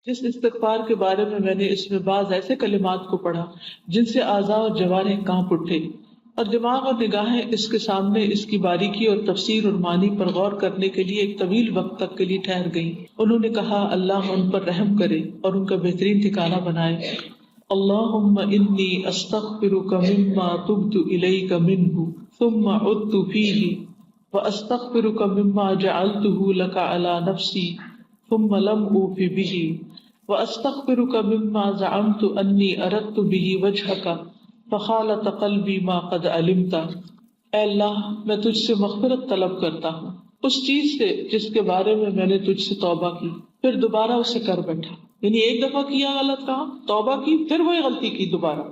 جس استغفار کے بارے میں نے اس میں بعض ایسے کلمات کو پڑھا جن سے اعضاء اور جوارح کانپ اٹھے، اور دماغ اور نگاہیں اس کے سامنے اس کی باریکی اور تفسیر اور معنی پر غور کرنے کے لیے ایک طویل وقت تک کے لیے ٹھہر گئیں۔ انہوں نے کہا اللہ ان پر رحم کرے اور ان کا بہترین ٹھکانہ بنائے۔ اللہم انی استغفرک مما تبت الیک منہ ثم عدت فیہ واستغفرک مما جعلته لک علی نفسی ثم لم اوف به واستغفرک مما زعمت انی اردت به وجهک فخالط قلبی ما قد علمت۔ اے اللہ میں تجھ سے مغفرت طلب کرتا ہوں اس چیز سے جس کے بارے میں نے تجھ سے توبہ کی پھر دوبارہ اسے کر بیٹھا، یعنی ایک دفعہ کیا غلط کام، توبہ کی، پھر وہی غلطی کی دوبارہ،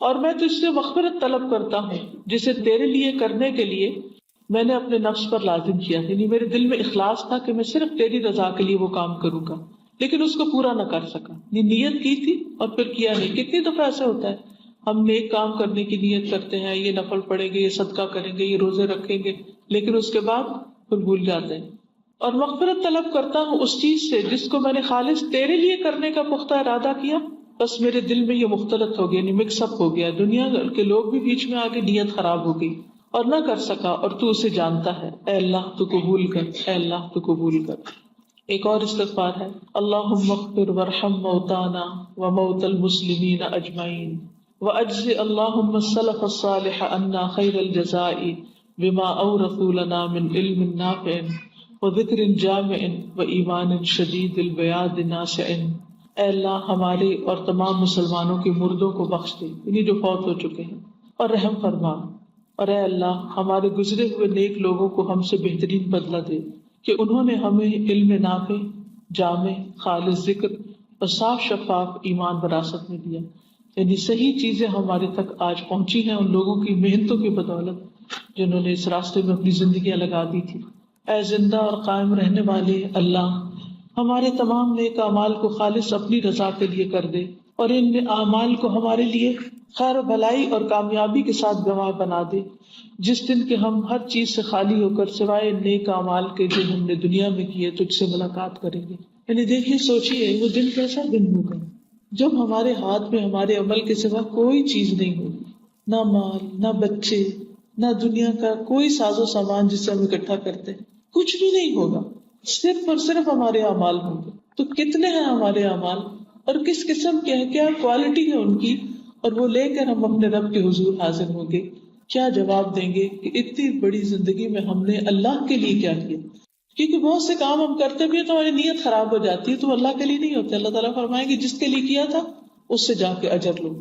اور میں تجھ سے مغفرت طلب کرتا ہوں جسے تیرے لیے کرنے کے لیے میں نے اپنے نفس پر لازم کیا، یعنی میرے دل میں اخلاص تھا کہ میں صرف تیری رضا کے لیے وہ کام کروں گا، لیکن اس کو پورا نہ کر سکا، نیت کی تھی اور پھر کیا نہیں۔ کتنی دفعہ ایسا ہوتا ہے ہم نیک کام کرنے کی نیت کرتے ہیں، یہ نفل پڑھیں گے، یہ صدقہ کریں گے، یہ روزے رکھیں گے، لیکن اس کے بعد پھر بھول جاتے ہیں۔ اور مغفرت طلب کرتا ہوں اس چیز سے جس کو میں نے خالص تیرے لیے کرنے کا پختہ ارادہ کیا، بس میرے دل میں یہ مختلط ہو گیا، یعنی مکس اپ ہو گیا، دنیا کے لوگ بھی بیچ میں آگے، نیت خراب ہو گئی اور نہ کر سکا، اور تو اسے جانتا ہے۔ اے اللہ تو قبول کر، اے اللہ تو قبول کر۔ ایک اور استغفار ہے، اللہم اغفر وارحم موتانا وموتى المسلمین اجمعین واجز اللہم السلف الصالح عنا خیر الجزاء بما اورثوا لنا من علم نافع وذکر جامع وایمان شدید البیاض ناسع۔ اے اللہ ہمارے اور تمام مسلمانوں کے مردوں کو بخش دے، یعنی جو فوت ہو چکے ہیں، اور رحم فرما، اور اے اللہ ہمارے گزرے ہوئے نیک لوگوں کو ہم سے بہترین بدلہ دے کہ انہوں نے ہمیں علم نافع، جامع، خالص ذکر اور صاف شفاف ایمان وراثت میں دیا، یعنی صحیح چیزیں ہمارے تک آج پہنچی ہیں ان لوگوں کی محنتوں کی بدولت جنہوں نے اس راستے میں اپنی زندگیاں لگا دی تھی۔ اے زندہ اور قائم رہنے والے اللہ، ہمارے تمام نیک اعمال کو خالص اپنی رضا کے لیے کر دے، اور ان اعمال کو ہمارے لیے خیر و بھلائی اور کامیابی کے ساتھ گواہ بنا دے، جس دن کہ ہم ہر چیز سے خالی ہو کر سوائے نیک اعمال کے جو ہم نے دنیا میں کیے تجھ سے ملاقات کریں گے۔ یعنی دیکھیے، سوچیے وہ دن کیسا دن ہوگا جب ہمارے ہاتھ میں ہمارے عمل کے سوا کوئی چیز نہیں ہوگی، نہ مال، نہ بچے، نہ دنیا کا کوئی ساز و سامان جس سے ہم اکٹھا کرتے ہیں، کچھ بھی نہیں ہوگا، صرف اور صرف ہمارے اعمال ہوں گے۔ تو کتنے ہیں ہمارے اعمال اور کس قسم کے ہیں، کیا کوالٹی ہے ان کی، اور وہ لے کر ہم اپنے رب کے حضور حاضر ہوں گے، کیا جواب دیں گے کہ اتنی بڑی زندگی میں ہم نے اللہ کے لیے کیا کیا؟ کیونکہ بہت سے کام ہم کرتے بھی ہیں تو ہماری نیت خراب ہو جاتی ہے، تو اللہ کے لیے نہیں ہوتے۔ اللہ تعالیٰ فرمائیں گے جس کے لیے کیا تھا اس سے جا کے اجر لو،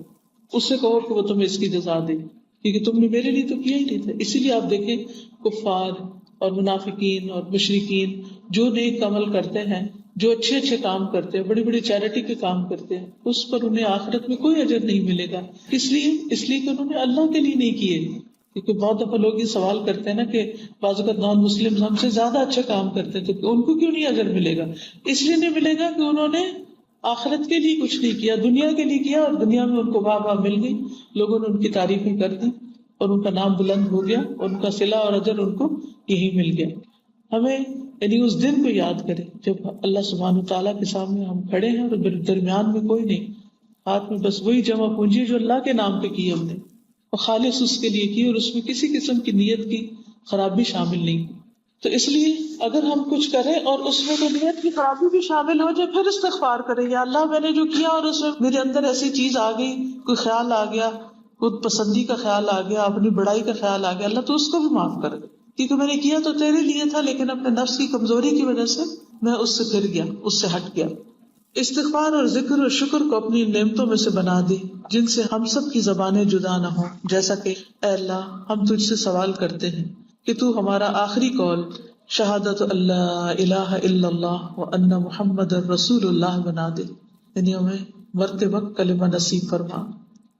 اس سے کہو کہ وہ تمہیں اس کی جزا دے، کیونکہ تم نے میرے لیے تو کیا ہی نہیں تھا۔ اسی لیے آپ دیکھیں کفار اور منافقین اور مشرکین جو نیک عمل کرتے ہیں، جو اچھے اچھے کام کرتے ہیں، بڑی بڑی چیریٹی کے کام کرتے ہیں، اس پر انہیں آخرت میں کوئی اجر نہیں ملے گا۔ اس لیے کہ انہوں نے اللہ کے لیے نہیں کیے۔ کیونکہ بہت دفعہ لوگ یہ سوال کرتے ہیں نا کہ بعض اوقات نان مسلم ہم سے زیادہ اچھے کام کرتے ہیں تو ان کو کیوں نہیں اجر ملے گا؟ اس لیے نہیں ملے گا کہ انہوں نے آخرت کے لیے کچھ نہیں کیا، دنیا کے لیے کیا، اور دنیا میں ان کو واہ واہ مل گئی، لوگوں نے ان کی تعریفیں کر دی اور ان کا نام بلند ہو گیا، ان کا صلہ اور اجر ان کو یہی مل گیا۔ ہمیں یعنی اس دن کو یاد کریں جب اللہ سبحانہ وتعالیٰ کے سامنے ہم کھڑے ہیں اور درمیان میں کوئی نہیں، ہاتھ میں بس وہی جمع پونجی جو اللہ کے نام پہ کی ہم نے، اور خالص اس کے لیے کی، اور اس میں کسی قسم کی نیت کی خرابی شامل نہیں کی۔ تو اس لیے اگر ہم کچھ کریں اور اس میں تو نیت کی خرابی بھی شامل ہو جائے، پھر استغفار کریں، یا اللہ میں نے جو کیا اور اس میں میرے اندر ایسی چیز آ گئی، کوئی خیال آ گیا، خود پسندی کا خیال آ گیا، اپنی بڑائی کا خیال آ گیا، اللہ تو اس کو بھی معاف کر دے، کیونکہ میں نے کیا تو تیرے لیے تھا، لیکن اپنے نفس کی کمزوری کی وجہ سے میں اس سے پھر گیا، اس سے ہٹ گیا۔ استغفار اور ذکر اور شکر کو اپنی نعمتوں میں سے بنا دے جن سے ہم سب کی زبانیں جدا نہ ہوں، جیسا کہ اے اللہ ہم تجھ سے سوال کرتے ہیں کہ تو ہمارا آخری قول شہادت اللہ الہ الا اللہ وان محمد رسول اللہ بنا دے، یعنی ہمیں مرتے وقت کلمہ نصیب فرما۔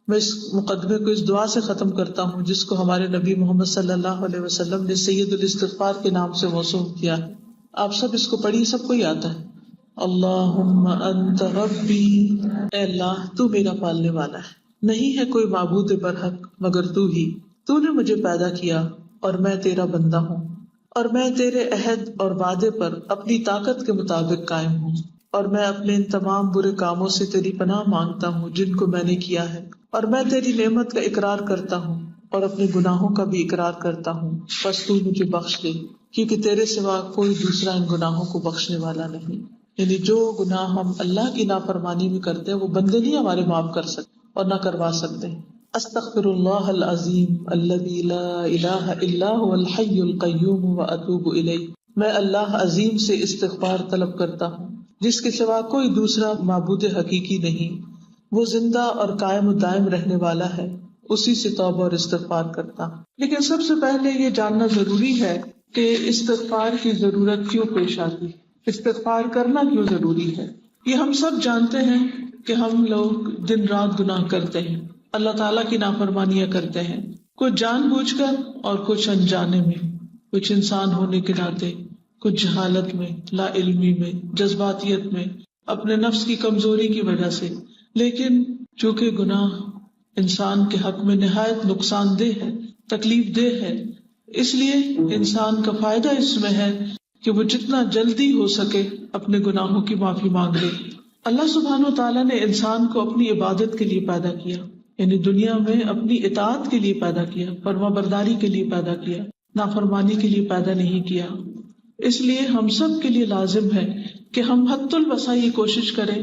میں اس مقدمے کو اس دعا سے ختم کرتا ہوں جس کو ہمارے نبی محمد صلی اللہ علیہ وسلم نے سید الاستغفار کے نام سے موسوم کیا ہے۔ آپ سب اس کو پڑھیے، سب کو ہی آتا ہے۔ اللہم انت ربی، اے اللہ تو میرا پالنے والا ہے، نہیں ہے کوئی معبود برحق مگر تو ہی، تو نے مجھے پیدا کیا اور میں تیرا بندہ ہوں، اور میں تیرے عہد اور وعدے پر اپنی طاقت کے مطابق قائم ہوں، اور میں اپنے ان تمام برے کاموں سے تیری پناہ مانگتا ہوں جن کو میں نے کیا ہے، اور میں تیری نعمت کا اقرار کرتا ہوں اور اپنے گناہوں کا بھی اقرار کرتا ہوں، بس تو مجھے بخش دے، کیونکہ تیرے سوا کوئی دوسرا ان گناہوں کو بخشنے والا نہیں۔ یعنی جو گناہ ہم اللہ کی نافرمانی میں کرتے ہیں وہ بندے نہیں ہمارے معاف کر سکتے اور نہ کروا سکتے۔ استغفر اللہ العظیم الذی لا الہ الا هو الحی القیوم واتوب الیہ، میں اللہ عظیم سے استغفار طلب کرتا ہوں جس کے سوا کوئی دوسرا معبود حقیقی نہیں، وہ زندہ اور قائم و دائم رہنے والا ہے، اسی سے توبہ اور استغفار کرتا ہوں۔ لیکن سب سے پہلے یہ جاننا ضروری ہے کہ استغفار کی ضرورت کیوں پیش آتی، استغفار کرنا کیوں ضروری ہے۔ یہ ہم سب جانتے ہیں کہ ہم لوگ دن رات گناہ کرتے ہیں، اللہ تعالیٰ کی نافرمانیاں کرتے ہیں، کچھ جان بوجھ کر اور کچھ انجانے میں، کچھ انسان ہونے کے ناطے، کچھ جہالت میں، لا علمی میں، جذباتیت میں، اپنے نفس کی کمزوری کی وجہ سے۔ لیکن چونکہ گناہ انسان کے حق میں نہایت نقصان دہ ہے، تکلیف دہ ہے، اس لیے انسان کا فائدہ اس میں ہے کہ وہ جتنا جلدی ہو سکے اپنے گناہوں کی معافی مانگ لے۔ اللہ سبحانہ و تعالیٰ نے انسان کو اپنی عبادت کے لیے پیدا کیا، یعنی دنیا میں اپنی اطاعت کے لیے پیدا کیا، فرما برداری کے لیے پیدا کیا، نافرمانی کے لیے پیدا نہیں کیا۔ اس لیے ہم سب کے لیے لازم ہے کہ ہم حد الوسع یہ کوشش کریں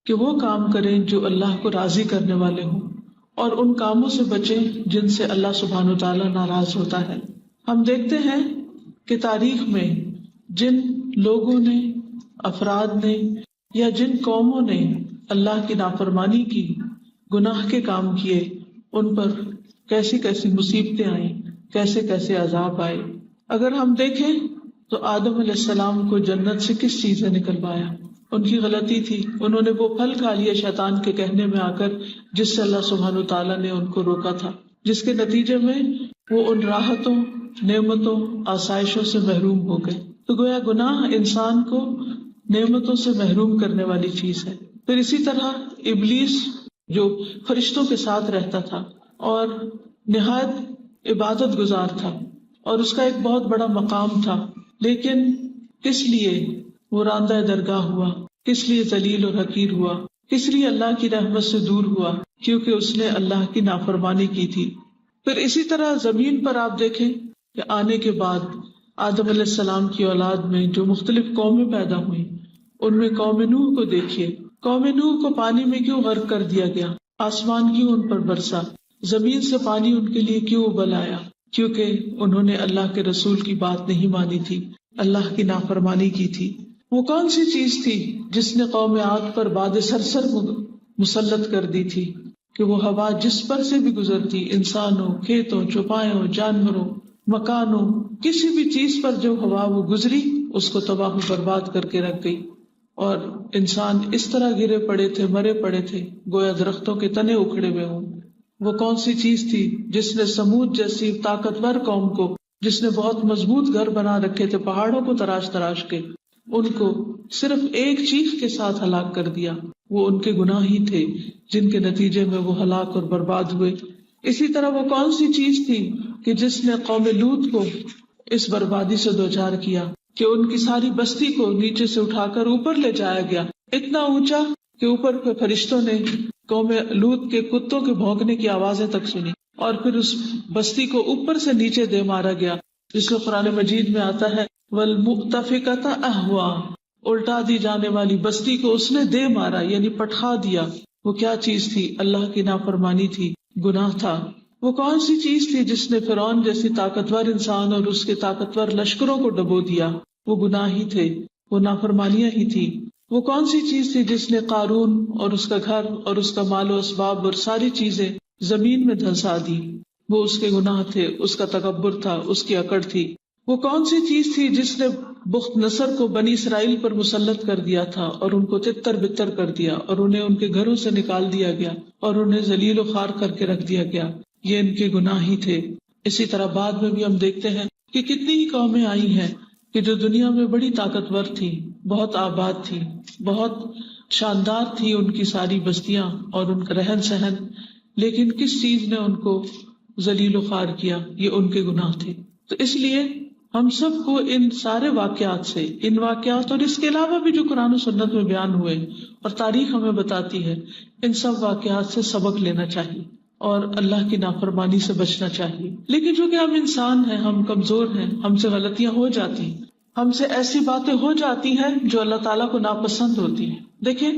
کہ وہ کام کریں جو اللہ کو راضی کرنے والے ہوں، اور ان کاموں سے بچیں جن سے اللہ سبحانہ وتعالیٰ ناراض ہوتا ہے۔ ہم دیکھتے ہیں کہ تاریخ میں جن لوگوں نے، افراد نے یا جن قوموں نے اللہ کی نافرمانی کی، گناہ کے کام کیے، ان پر کیسی کیسی مصیبتیں آئیں، کیسے کیسے عذاب آئے۔ اگر ہم دیکھیں تو آدم علیہ السلام کو جنت سے کس چیز نے نکلوایا؟ ان کی غلطی تھی، انہوں نے وہ پھل کھا لیا شیطان کے کہنے میں آ کر، جس سے اللہ سبحانہ تعالیٰ نے ان کو روکا تھا، جس کے نتیجے میں وہ ان راحتوں، نعمتوں، آسائشوں سے محروم ہو گئے۔ تو گویا گناہ انسان کو نعمتوں سے محروم کرنے والی چیز ہے۔ پھر اسی طرح ابلیس جو فرشتوں کے ساتھ رہتا تھا اور نہایت عبادت گزار تھا، اور اس کا ایک بہت بڑا مقام تھا، لیکن کس لیے وہ راندہ درگاہ ہوا، کس لیے ذلیل اور حقیر ہوا، کس لیے اللہ کی رحمت سے دور ہوا؟ کیونکہ اس نے اللہ کی نافرمانی کی تھی۔ پھر اسی طرح زمین پر آپ دیکھیں کہ آنے کے بعد آدم علیہ السلام کی اولاد میں جو مختلف قومیں پیدا ہوئیں، ان میں قوم نوح کو دیکھیے، قوم نوح کو پانی میں کیوں غرق کر دیا گیا؟ آسمان کیوں ان پر برسا؟ زمین سے پانی ان کے لیے کیوں ابل آیا؟ کیونکہ انہوں نے اللہ کے رسول کی بات نہیں مانی تھی، اللہ کی نافرمانی کی تھی۔ وہ کون سی چیز تھی جس نے قوم عاد پر باد سرسر مسلط کر دی تھی کہ وہ ہوا جس پر سے بھی گزرتی، انسانوں، کھیتوں، چوپایوں، جانوروں، مکانوں، کسی بھی چیز پر جو ہوا وہ گزری اس کو تباہ و برباد کر کے رکھ گئی، اور انسان اس طرح گرے پڑے تھے، مرے پڑے تھے، گویا درختوں کے تنے اکھڑے ہوئے ہوں۔ وہ کون سی چیز تھی جس نے سمود جیسی طاقتور قوم کو، جس نے بہت مضبوط گھر بنا رکھے تھے پہاڑوں کو تراش تراش کے، ان کو صرف ایک چیخ کے ساتھ ہلاک کر دیا؟ وہ ان کے گناہ ہی تھے جن کے نتیجے میں وہ ہلاک اور برباد ہوئے۔ اسی طرح وہ کون سی چیز تھی کہ جس نے قوم لوط کو اس بربادی سے دوچار کیا کہ ان کی ساری بستی کو نیچے سے اٹھا کر اوپر لے جایا گیا، اتنا اونچا کہ اوپر فرشتوں نے قوم لوط کے کتوں کے بھونکنے کی آوازیں تک سنی، اور پھر اس بستی کو اوپر سے نیچے دے مارا گیا، جس میں قرآن مجید میں آتا ہے وَالْمُؤْتَفِكَةَ أَهْوَىٰ، الٹا دی جانے والی بستی کو اس نے دے مارا، یعنی پٹخا دیا۔ وہ کیا چیز تھی؟ اللہ کی نافرمانی تھی، گناہ تھا۔ وہ کون سی چیز تھی جس نے فرعون جیسی طاقتور انسان اور اس کے طاقتور لشکروں کو ڈبو دیا؟ وہ گناہ ہی تھے، وہ نافرمانیاں ہی تھی۔ وہ کون سی چیز تھی جس نے قارون اور اس کا گھر اور اس کا مال و اسباب اور ساری چیزیں زمین میں دھنسا دی؟ وہ اس کے گناہ تھے، اس کا تکبر تھا، اس کی اکڑ تھی۔ وہ کون سی چیز تھی جس نے بخت نصر کو بنی اسرائیل پر مسلط کر دیا تھا اور ان کو تتر بتر کر دیا، اور انہیں ان کے گھروں سے نکال دیا گیا اور انہیں ذلیل و خوار کر کے رکھ دیا گیا؟ یہ ان کے گناہ ہی تھے۔ اسی طرح بعد میں بھی ہم دیکھتے ہیں کہ کتنی ہی قومیں آئی ہیں کہ جو دنیا میں بڑی طاقتور تھی، بہت آباد تھی، بہت شاندار تھی ان کی ساری بستیاں اور ان کا رہن سہن، لیکن کس چیز نے ان کو ذلیل و خوار کیا؟ یہ ان کے گناہ تھے۔ تو اس لیے ہم سب کو ان سارے واقعات سے، ان واقعات اور اس کے علاوہ بھی جو قرآن و سنت میں بیان ہوئے اور تاریخ ہمیں بتاتی ہے، ان سب واقعات سے سبق لینا چاہیے اور اللہ کی نافرمانی سے بچنا چاہیے. لیکن چونکہ ہم انسان ہیں، ہم کمزور ہیں، ہم سے غلطیاں ہو جاتی ہیں، ہم سے ایسی باتیں ہو جاتی ہیں جو اللہ تعالیٰ کو ناپسند ہوتی ہیں. دیکھیں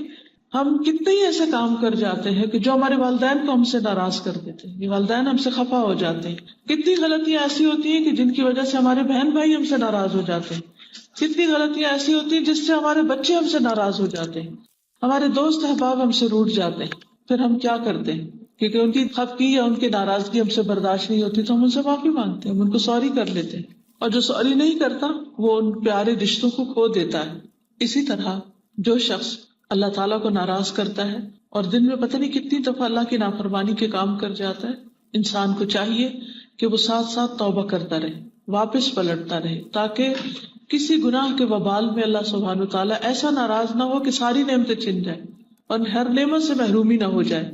ہم کتنے ہی ایسے کام کر جاتے ہیں کہ جو ہمارے والدین کو ہم سے ناراض کر دیتے ہیں، یہ والدین ہم سے خفا ہو جاتے ہیں. کتنی غلطیاں ایسی ہوتی ہیں کہ جن کی وجہ سے ہمارے بہن بھائی ہم سے ناراض ہو جاتے ہیں. کتنی غلطیاں ایسی ہوتی ہیں جس سے ہمارے بچے ہم سے ناراض ہو جاتے ہیں، ہمارے دوست احباب ہم سے روٹھ جاتے ہیں. پھر ہم کیا کرتے ہیں؟ کیونکہ ان کی خفگی یا ان کی ناراضگی ہم سے برداشت نہیں ہوتی تو ہم ان سے معافی مانگتے ہیں، ہم ان کو سوری کر لیتے ہیں. اور جو سوری نہیں کرتا وہ ان پیارے رشتوں کو کھو دیتا ہے. اسی طرح جو شخص اللہ تعالیٰ کو ناراض کرتا ہے اور دن میں پتہ نہیں کتنی دفعہ اللہ کی نافرمانی کے کام کر جاتا ہے، انسان کو چاہیے کہ وہ ساتھ ساتھ توبہ کرتا رہے، واپس پلٹتا رہے، تاکہ کسی گناہ کے وبال میں اللہ سبحانہ وتعالیٰ ایسا ناراض نہ ہو کہ ساری نعمتیں چھن جائیں اور ہر نعمت سے محرومی نہ ہو جائے.